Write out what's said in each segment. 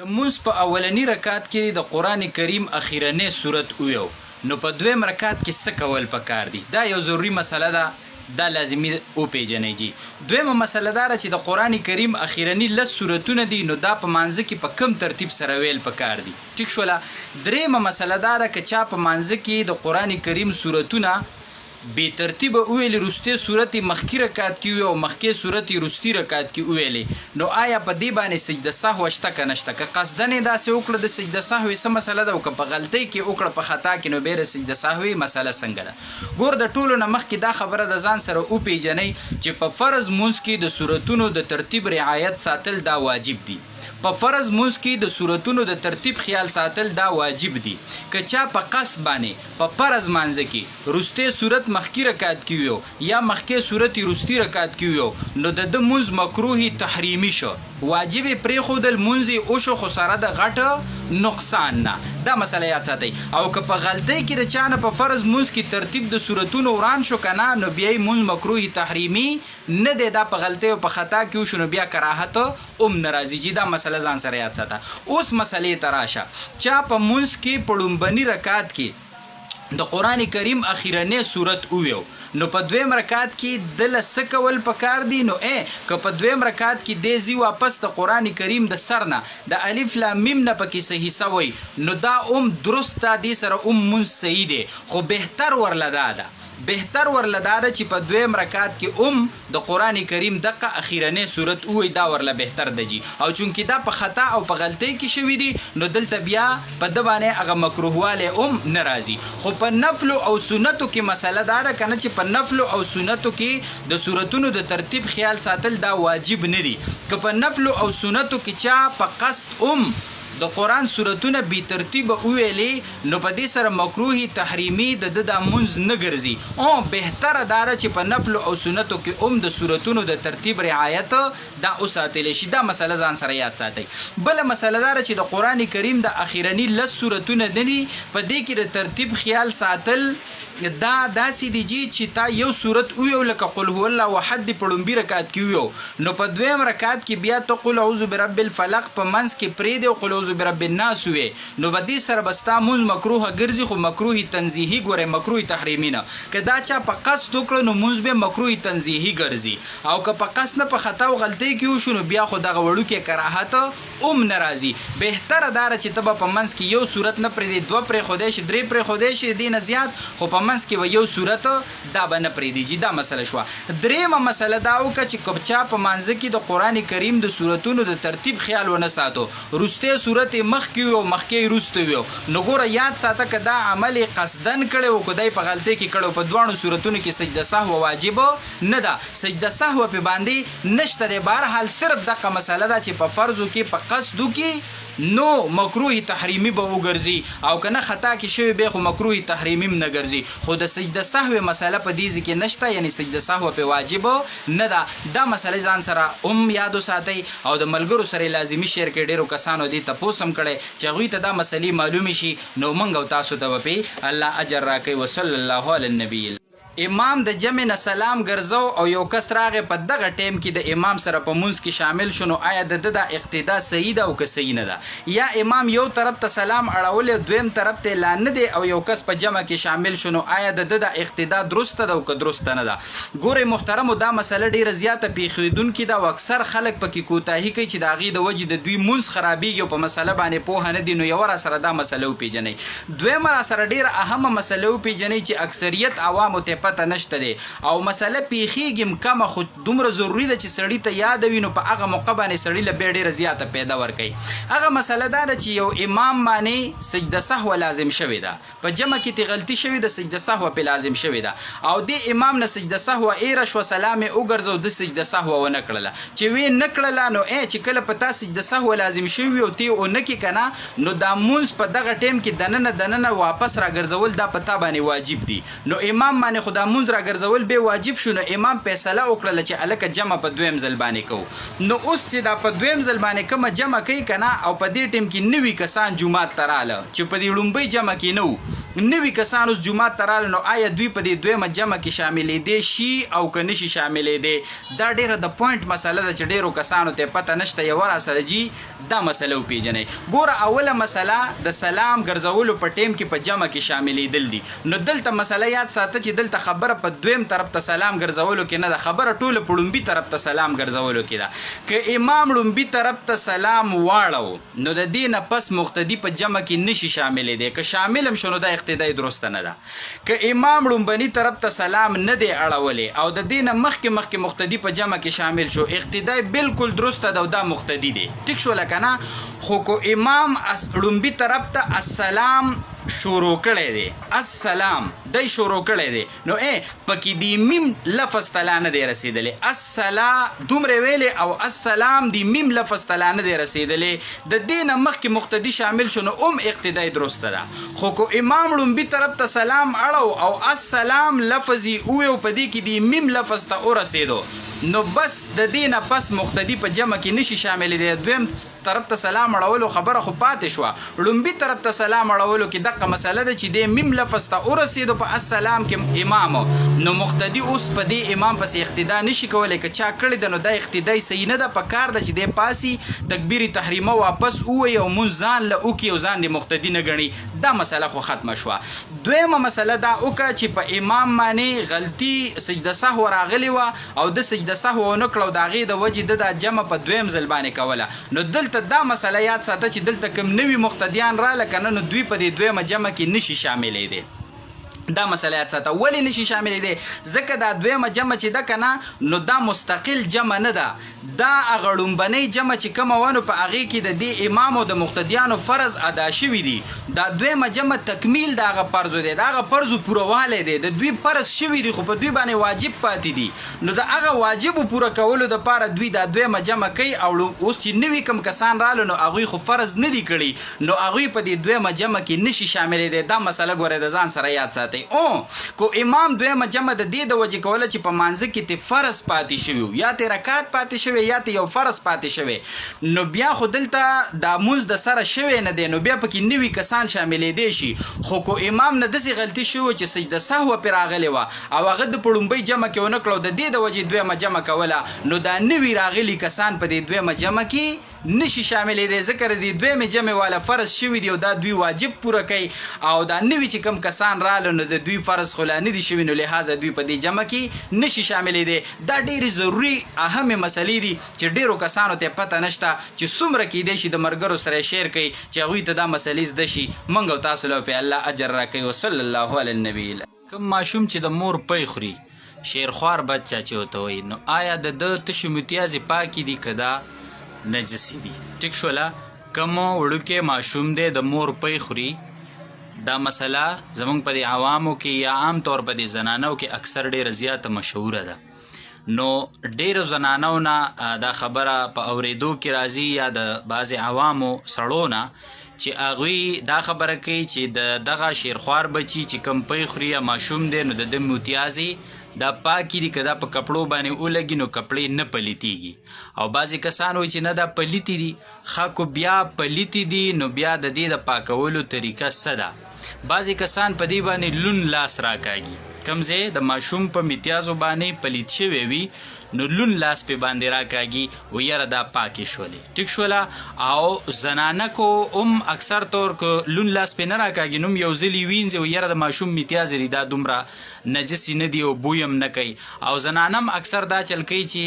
د مونځ په اولنی رکعت کې د قران کریم اخیرنی سورت ویو نو په دویم رکعت کې څه کول پکار دي دا یو ضروری مسله ده دا لازمی او پیژنئ جی دویمه مسله دا چې د قران کریم اخیرنی لس سورتونه دي نو دا په مانځ کې په کم ترتیب سره ویل پکار دي ټیک شولا دریمه مسله دا چې چا په مانځ کې د قران کریم سورتونه بی ترتیب ویلی رستی صورت مخکی رکعت کی او مخکی صورت رستی رکعت کی ویلی نو آیا په دی باندې سجده سهو شته که نشته که قصدن داسې وکړه د سجده سهوی څه مسله ده او که په غلطۍ کې وکړه په خطا کې نو بیره سجده سهوی مسله څنګه ده ګور د ټولو نه مخکې دا خبره د ځان سره وپیژنئ چې په فرض مونځ کې د صورتونو د ترتیب رعایت ساتل دا واجب دي په فرض مونځ کې د صورتونو د ترتیب خیال ساتل دا واجب دي که چا په قصد باندې په فرض مانځ کې رسته صورت مخکی رکعت کی ویو یا مخکی صورت رستی رکعت کی ویو نو د مونځ مکروه تحریمی شو واجب پرې خودل مونځ او شو خساره د غټه نقصان نه دا مسله یاد ساتئ او که په غلطۍ کې د چانه په فرض مونځ کې ترتیب د صورتونو وران شو کنه نو بیا مونځ مکروه تحریمی نه دی دا په غلطۍ او په خطا کې شو نو بیا کراهت ناراضی جی دا مسله ځان سره یاد ساته اوس مسلې تراشه چا په مونځ کې پړومبني رکعت کې د قران کریم اخیرنی سورت ویو نو په دویم رکعت کې د لسکول پکار دی نو که په دویم رکعت کې د زی واپس د قران کریم د سرنه د الف لام میم نه پکې صحیح سوی نو دا درست دی سره مون صحیح دی خو بهتر ورلدا ده بهتر ورلداره چې په دویم رکعت کې د قران کریم دغه اخیرنی سورت وای دا ورله بهتر دی او چونکی دا په خطا او په غلطۍ کې شوی دی نو دلته بیا په د باندې هغه مکروهواله ناراضي خو په نفل او سنتو کې مسله دا ده کنه چې په نفل او سنتو کې د سورتونو د ترتیب خیال ساتل دا واجب نه دي که په نفل او سنتو کې چا په قصد د قران سورتونه بی ترتیب ویلې نو په دې سره مکروه تحریمی د مونځ نه ګرځي او بهتره داره چې په نفل او سنتو کې د سورتونو د ترتیب رعایت دا اوساتل شي دا مسله ځان سره یاد ساتئ بل مسله داره چې د قران کریم د اخیرنی لس سورتونه دي په دې کې د ترتیب خیال ساتل دا داسې دی چې تا یو صورت ویو لکه قل هو الله احد پړومبي رکعت کې ویو نو په دویم رکعت کې بیا ته قل اعوذ برب الفلق په منځ کې پرې دی او قل اعوذ برب الناس وی نو په دې سره بستا مونږ مکروه ګرځي خو مکروه تنزیهی ګوره مکروه تحریمی نه که دا چا په قصد وکړو نو مونږ به مکروه تنزیهی ګرځي او که په قصد نه په خطا او غلطۍ کې وشو بیا خو دغه وړو کې کراهت ناراضي بهتره دار چې تبه په منځ کې یو صورت نه پرې دی دوه پرې خودای شي درې پرې خودای شي دینه زیات خو په منځ کې یو صورت دا بنه پریدي دا مسله شو دریمه مسله دا او چې کبچا په مانځ کې د قران کریم د سورتونو د ترتیب خیال ونه ساتو رسته صورت مخ کې او مخ کې رسته ویو نو ګوره یاد ساته که دا عمل قصدن کړي او کدی په غلطۍ کې کړي په دوانو سورتونو کې سجده سهو واجب نه ده سجده سهو په باندې نشته د بهر حال صرف دغه مسله ده چې په فرضو کې په قصدو کې نو مکروه تحریمی به وګرځي او کنه خطا کې شوی به خو مکروه تحریمی نه ګرځي خو د سجده سهو مسله په دې ځکه نشته یعنی سجده سهو په واجب نه ده دا مسله ځان سره یادو ساتي او د ملګرو سره لازمی شیر کې ډیرو کسانو دي تاسو هم کړي چې غوی ته دا مسلې معلوم شي نو منګو تاسو ته په الله اجر راکړي وصلی الله علی النبی امام د جمع نه سلام ګرځاو او یو کس راغې په دغه ټیم کې د امام سره په مونځ کې شامل شونو آیا د اقتدا صحیح ده او که صحیح نه ده یا امام یو طرف ته سلام اړول دویم طرف ته لا نه دی او یو کس په جمع کې شامل شونو آیا د اقتدا درست ده او که درست نه ده ګوره محترمو دا مسله ډیره زیاته پیښیدونکې ده او اکثر خلک پکې کوتاهي کوي چې د هغې د وجې د دوی مونځ خرابېږي او په مسله باندې پوهه نه دي نو یو را سره دا مسله وپېژنئ دویمه را سره ډیره اهمه مسله وپېژنئ چې اکثریت عوامو ته پته نشته دی او مسله پیخیږم کمه خو دومره ضروری ده چې سړی ته یاد وي نو په هغه موقع باندې سړی له ډیره زیاته پیدا ورکړي هغه مسله دا ده چې یو امام باندې سجده سهو لازم شوی ده په جمع کې تی غلطي شوی ده سجده سهو په لازم شوی ده او د امام نه سجده سهو ایره شو سلام وګرځو د سجده سهو ونه کړله چې وی نه کړله نو چې کله په تاسو سجده سهو لازم شوی او تی او نه کې کنه نو دا مونږ په دغه ټیم کې دننه واپس را ګرځول دا پتا باندې واجب دي نو امام باندې خدا مونږ را ګرځول به واجب شو نو امام فیصله وکړه چې الکه جمع په دویم ځل باندې کو نو اوس چې دا په دویم ځل باندې کوم جمع کوي کنه او په دې ټیم کې نوی کسان جمعه تراله چې په دې لومبۍ جمع کې نو نوی کسان اوس جمعات ته راغله نو آیا دوی په دې دویمه جمع کې شاملېدی شي او که نشي شاملېدی دا ډیره د پوینټ مسله ده چې ډیرو کسانو ته پته نشته یو راسره جي دا مسله وپېژنئ ګوره اوله مسله د سلام ګرځولو په ټیم کې په جمع کې شاملېدل دي نو دلته مسله یاد ساته چې دلته خبره په دویم طرف ته سلام ګرځولو کې نه ده خبره ټوله په لومبي طرف ته سلام ګرځولو کې ده که امام لومبي طرف ته سلام واړو نو د دې نه پس مقتدي په جمع کې نشي شاملېدی که شامل هم شو نو دا اقتدای درسته نه ده که امام لومبني طرف ته سلام نه دی اړولی او د دې نه مخکې مقتدي په جمع کې شامل شو اقتدای بالکل درسته ده او دا مقتدي دی ټیک شوله که نه خو که امام لومبي طرف ته السلام شروع کړی دی السلام دی شروع کړی دی نو پکې دی میم لفظ تلا نه دی رسیدلی السلا دومره ویلې او السلام دی میم لفظ تلا نه دی رسیدلی د دې نه مخکې مقتدي شامل شو نو اقتدای درسته ده خو که امام لومبي طرف ته سلام اړو او السلام لفظ یې وویو په دې کې دی میم لفظ ته ورسېدو نو بس د دې نه پس مقتدي په جمع کې نشي شاملېدی دویم طرف ته سلام اړولو خبره خو پاتې شوه لومبي طرف ته سلام اړولو کې دغه مسله ده چې د میم لفظ ته ورسېدو په السلام کې امام نو مقتدي اوس په دې امام پسې اقتدا نشي کولی که چا کړی ده نو دا اقتدای صحیح نه ده په کار ده چې دی پاسي تکبیر تحریمه واپس ووایي او مونځ ځان له وکړي او ځان د مقتدي نه ګڼي دا مسله خو ختمه شوه دویمه مسله دا وکړه چې په امام باندې غلطي سجده سهو راغلې وه او د سجده سهو ونه کړه او د هغې د وجې ده دا جمع په دویم ځل باندې کوله نو دلته دا مسله یاد ساته چې دلته کوم نوي مقتدیان راله که نه نو دوی په دې دویمه جمع کې نشي شاملېدی دا مسله یاد ساته ولې نشي شاملېدی ځکه دا دویمه جمع چې ده که نه نو دا مستقل جمع نه ده دا هغه ړومبنۍ جمع چې کومه وه نو په هغې کې د دې امام او د مقتدیانو فرض ادا شوي دي دا دویمه جمع تکمیل د هغه فرضو دی د هغه فرضو پورهوالی دی د دوی فرض شوي دي خو په دوی باندې واجب پاتې دي نو د هغه واجبو پوره کولو دپاره دوی دا دویمه جمع کوي او اوس چې نوي کم کسان رالو نو هغوی خو فرض نه دي کړي نو هغوی په دې دویمه جمع کې نشي شاملېدی دا مسله ګوره د ځان سره یاد ساتئ کو امام دویمه جمع د دې د وجې کوله چې په مانځه کې ته فرض پاتې شوي یا ته رکعت پاتې شوی یا ته یو فرض پاتې شوی نو بیا خو دلته دا مونځ د سره شوی نه دی نو بیا پکې نوي کسان شاملېدی شي خو کو امام نه داسې غلطي شوې چې سجده سهوه پرې راغلې وه او هغه د په لومبۍ جمع کې ونه کړو د دې د وجې دویمه جمع کوله نو دا نوي راغلي کسان په دې دویمه جمع کې نشي شاملېدی ځکه د دویمې جمع والا فرض شوي دي او دا دوی واجب پوره کوي او دا نوي چې کوم کسان راله نو د دوی فرض خو لا نه دي شوي نو لحاظه دوی په دې جمع کې نشي شاملېدی دا ډېرې ضروري اهمې مسلې دي چې ډېرو کسانو ته پته نشته چې څومره کیدی شي د ملګرو سره شیر کوي چې هغوی ته دا مسلې زده شي موږ او تاسو له پې الله اجر راکوي وصلی الله علی النبي کوم ماشوم چې د مور پی خوري شیرخوار بچه چې ورته وایي نو آیا د ده تشې متیازې پاکې دي که دا نجسی دي ټیک شوله کوم وړوکی ماشوم دی د مور پی خوري دا مسله زمونږ په دې عوامو کې یا عام طور په دې زنانو کې اکثر ډېره زیاته مشهوره ده نو ډېرو زنانو نه دا خبره په اورېدو کې راځي یا د بعضې عوامو سړو نه چې هغوی دا خبره کوي چې د دغه شیرخوار بچي چې کوم پی خوري یا ماشوم دی نو د ده متیازې دا پاکی دي که دا په کپړو باندې ولګي نو کپړې نه پلیتیږي او بعضې کسان وایي چې نه دا پلیتې دي ښه کو بیا پلیتې دي نو بیا د دې د پاکولو طریقه څه ده بعضې کسان په دې باندې لون لاس راکاږي کوم ځای د ماشوم په متیازو باندې پلیت شوی وي نو لون لاس پې باندې راکاږي و یاره دا پاکې شولې ټیک شوله او زنانه کو اکثر طور که لون لاس پې نه راکاږي نو یو ځلې وینځي و یاره د ماشوم متیازې دي دا دومره نجسې نه دي او بوی هم نه کوي او زنانه هم اکثر دا چل کوي چې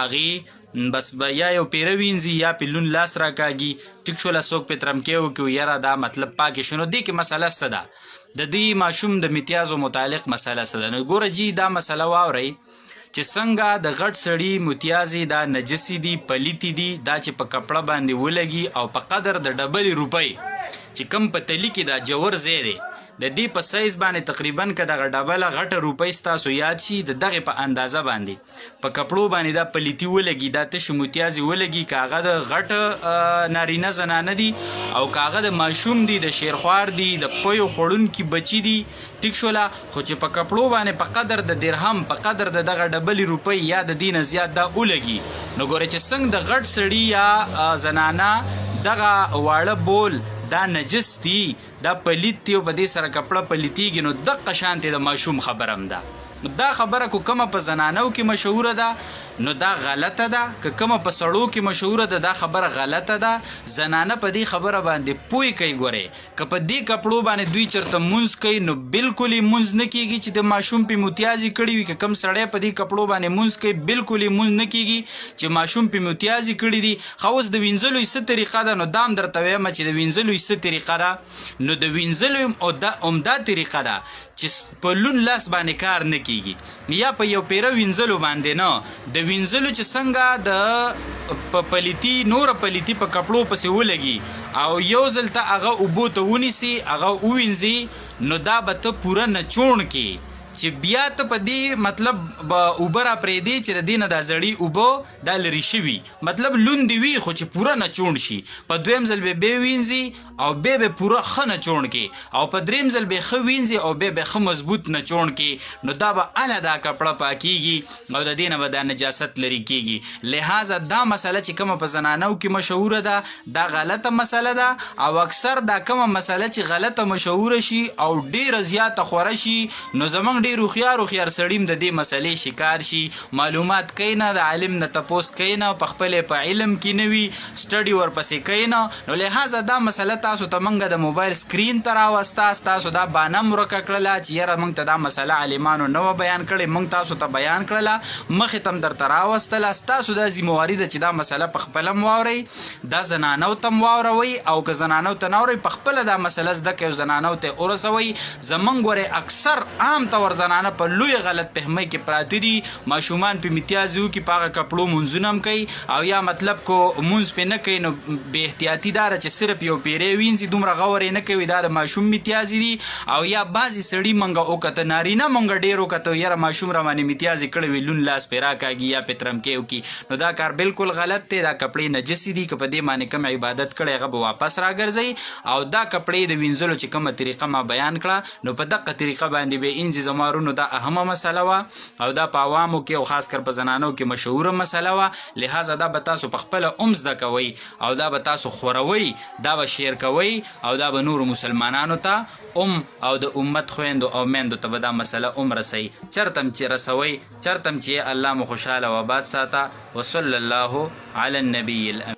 هغې بس به یا یو پیره وینځي یا پې لون لاس راکاږي ټیک شوله څوک پې ترمکې وکړي یاره دا مطلب پاکې شو نو دې کې مسله څه ده د دې ماشوم د متیازو متعلق مسله څه ده نو ګوره جی دا مسله واورئ چې څنګه د غټ سړي متیازې دا نجسې دي پلیتې دي دا چې په کپړه باندې ولګي او په قدر د ډبلې روپۍ چې کم په تلي کې دا جوور ځای دی د دې په سایز باندې تقریبا که دغه ډبله غټه روپۍ ستاسو یاد شي د دغې په اندازه باندې په کپړو باندې دا پلیتي ولګي دا تشو متیازې ولګي که هغه د غټ نارینه زنانه دي او که هغه د ماشوم دي د شیرخوار دي د پیو خوړونکي بچي دي ټیک شوله خو چې په کپړو باندې په قدر د درهم په قدر د دغه ډبلې روپۍ یا د دې نه زیات دا ولګي نو ګوره چې څنګه د غټ سړي یا زنانه دغه واړه بول دا نجس دي دا پلیت دی او په دې سره کپړه پلیتیږي نو دقه شانتې د ماشوم خبره هم ده. دا خبره کو کومه په زنانو کې مشهوره ده نو دا غلطه ده، که کومه په سړو کې مشهوره ده دا خبره غلطه ده. زنانه په دې خبره باندې پوی کوي. ګورې که په دې کپړو باندې دوی چرته مونځ کوي نو بالکل یې مونځ نه کیږي چې د ماشوم په متیازي کړي وي. که کوم سړی په دې کپړو باندې مونځ کوي بالکل یې مونځ نه کیږي چې ماشوم په متیازي کړي دي. خو اوس د وینځلو څه طریقه ده نو دا هم درته وایم چې د وینځلو څه طریقه ده نو د وینځلو او دا عمده طریقه ده چې په لون لاس باندې کار نه کیږي یا په یو پیره وینځلو باندې نه. د وینځلو چې څنګه د پلیتی نور پلیتی په کپړو پسې ولګي او یو ځل ته هغه اوبو ته ونیسي هغه ووینځي نو دا به ته پوره نچوڼ کی چې بیا ته په دې مطلب اوبه را پرېږدي چې د دې نه دا زړې اوبه دا لرې شوي مطلب لوندې وي خو چې پوره نچوڼ شي. په دویم ځل بیا وینځي او بیا به پوره ښه نچوڼ کی او په دریم ځل بیا ښه وینځي او بیا به ښه مضبوط نچوڼ کی نو دا به اله دا کپړه پاکیږي او د دې نه به دا نجاست لرې کیږي. لہذا دا مسله چې کومه په زنانو کې مشهوره ده دا غلطه مسله ده او اکثر دا کومه مسله چې غلطه مشهوره شي او ډیره زیاته خوره شي نو زمونږ ډیر هوښیار سړیم د دې مسلې شکار شي. معلومات کوي نه، د عالم نه تپوس کوي نه، په خپل په علم کې نه وي، سټډي ورپسې کوي نه. نو لہذا دا مسله تاسو ته منګه د موبایل سکرین ته راوسته تاسو دا بانه مرکه کړله چې یاره موږ ته دا مسله عالمانو نه وه بیان کړې موږ تاسو ته بیان کړله مخې ته هم درته راوستله. ستاسو دا ذمواري ده چې دا مسله په خپله هم واورئ دا زنانو ته هم واوروئ او که زنانو ته نه اورئ په خپله دا مسله زده کړئ او زنانو ته یې ورسوئ. زمونږ ورې اکثر عام طور زنانه په لوی غلط فهمۍ کې پراته دي. ماشومان په امتیاز وکړي په هغه کپړو مونځونه هم کوي او یا مطلب کو مونځ پې نه کوي نو بې احتیاطي دا ده چې صرف یو پیری وینځي دومره غور یې نه کوي دا د ماشوم امتیازي دي. او یا بعضې سړي منګه وکته نارینه منګه ډېر وکته یاره ماشوم را باندې امتیازي کړی وي لون لاس پې راکاږي یا پې ترمکې وکړي نو دا کار بالکل غلط دی. دا کپړې نجسې دي که په دې باندې کوم عبادت کړی هغه به واپس راګرځئ او دا کپړې د وینځلو چې کومه طریقه ما بیان کړه نو په دقه طریقه باندې به انځي زمارونو دا اهمه مسله وه او دا په عوامو کې او خاص کر په زنانو کې مشهوره مسله وه. لہذا دا به تاسو په خپله هم زده کوئ او دا به تاسو خوروئ دا به شیر کوئ او دا به نورو مسلمانانو ته او د امت خویندو او میندو ته به دا مسله هم رسئ چرته چې رسوئ چرته چې الله مو خوشحاله و آباد ساته. وصلی الله علی النبی الامین.